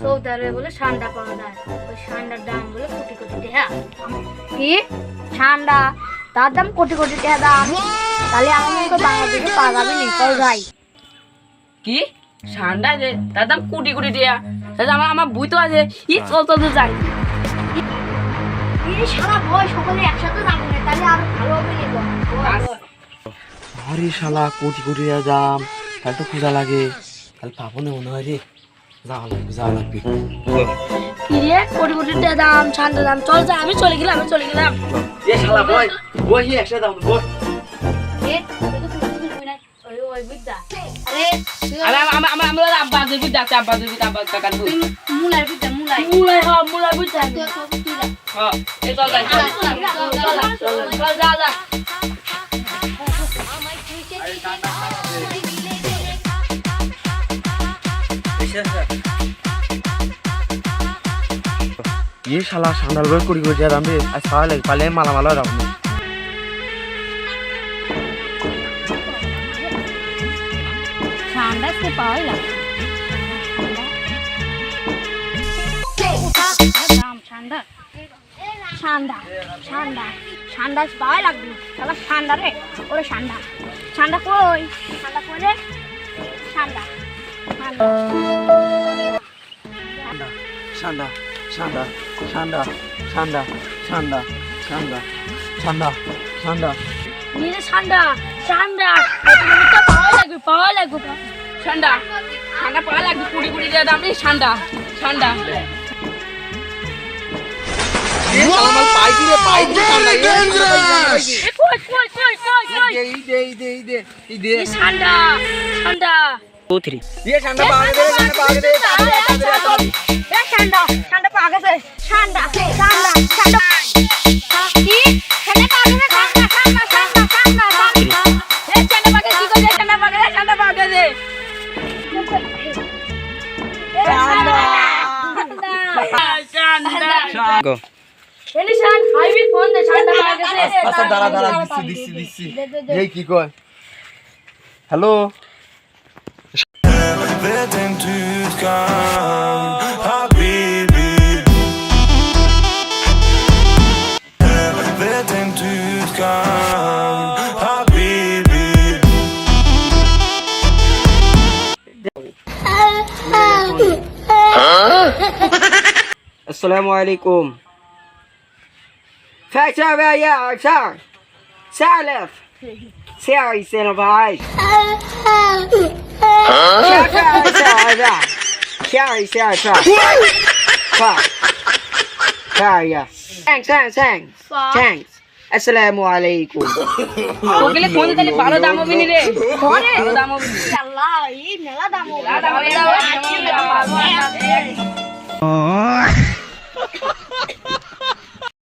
Saudi আরবে বলে ঠান্ডা পাওয়া যায়, ওই ঠান্ডার দাম বলে কোটি কোটি টাকা। কি ঠান্ডা, তার দাম কোটি কোটি টাকা দাম? তাহলে আমার মতো বাংলাদেশে পাওয়া যাবে নি, চল যাই। কি ঠান্ডা যে তার দাম কোটি কোটি টাকা? তাহলে আমার বই তো আছে, চল চল যাই। এই সারা বই সকলে একসাথে যাবো না, তাহলে আরো ভালো হবে নি। আরে শালা কোটি কোটি টাকা দাম, তাহলে তো পূজা লাগে, তাহলে পাবো না মনে হয় রে। যাওয়া লাগবে কি রে কোটি কোটি টাকা দাম, ঠান্ডা দাম, চল যা। আমি চলে গেলাম। এ শালা বই বই একসাথে দাম বই। এ তুই তো কিছু বুঝবি না, ওই বুঝা। আরে আমরা আব্বা দেবি যাচ্ছে, আব্বা দেবি আব্বা কাকার বই। মুলাই বুঝা, মুলাই বুঝা। হ্যাঁ এই চল যাই, চল যা। ये शाला शानदार করে কোটি কোটি টাকা দাম রে। আজ পাওয়া লাগে, পালে মালা রাখবো। ঠান্ডা সে পাওয়াই লাগে। ঠান্ডা পাওয়াই লাগবে। তাহলে ঠান্ডা রে, ওরে ঠান্ডা কই রে? ঠান্ডা ঠান্ডা নিয়ে ঠান্ডা পাওয়াই লাগবে। ঠান্ডা পাওয়া লাগবে, কোটি কোটি টাকা দাম রে। ঠান্ডা ये शाला माल पाइছি রে, পাইছি ঠান্ডা। এই দে ঠান্ডা 2 3 ये ঠান্ডা পাওয়া গেছে, ঠান্ডা পাওয়া গেছে। ঠান্ডা পাওয়া গেছে। ঠান্ডা কি ঠান্ডা পাওয়া গেছে? ঠান্ডা এই ঠান্ডা পাওয়া গেছে। কি করে ঠান্ডা পাওয়া গেছে? ঠান্ডা পাওয়া গেছে। গো এলিশান হাইবি ফোন দে, ঠান্ডা পাওয়া গেছে। আচ্ছা দাঁড়া দিচ্ছি। এই কি কয়? Hello Vet inte utgång, habibi. Vet inte utgång, habibi. আসসালামু আলাইকুম। ফ্যাচা ভাইয়া সালেফ সেন ভাই Thanks. Assalamu alaikum. ওগুলো ফোন দিলে ভালো দাম হবে নি রে। ভালো দাম হবে নি। আল্লাহ এই মেলা দাম হবে।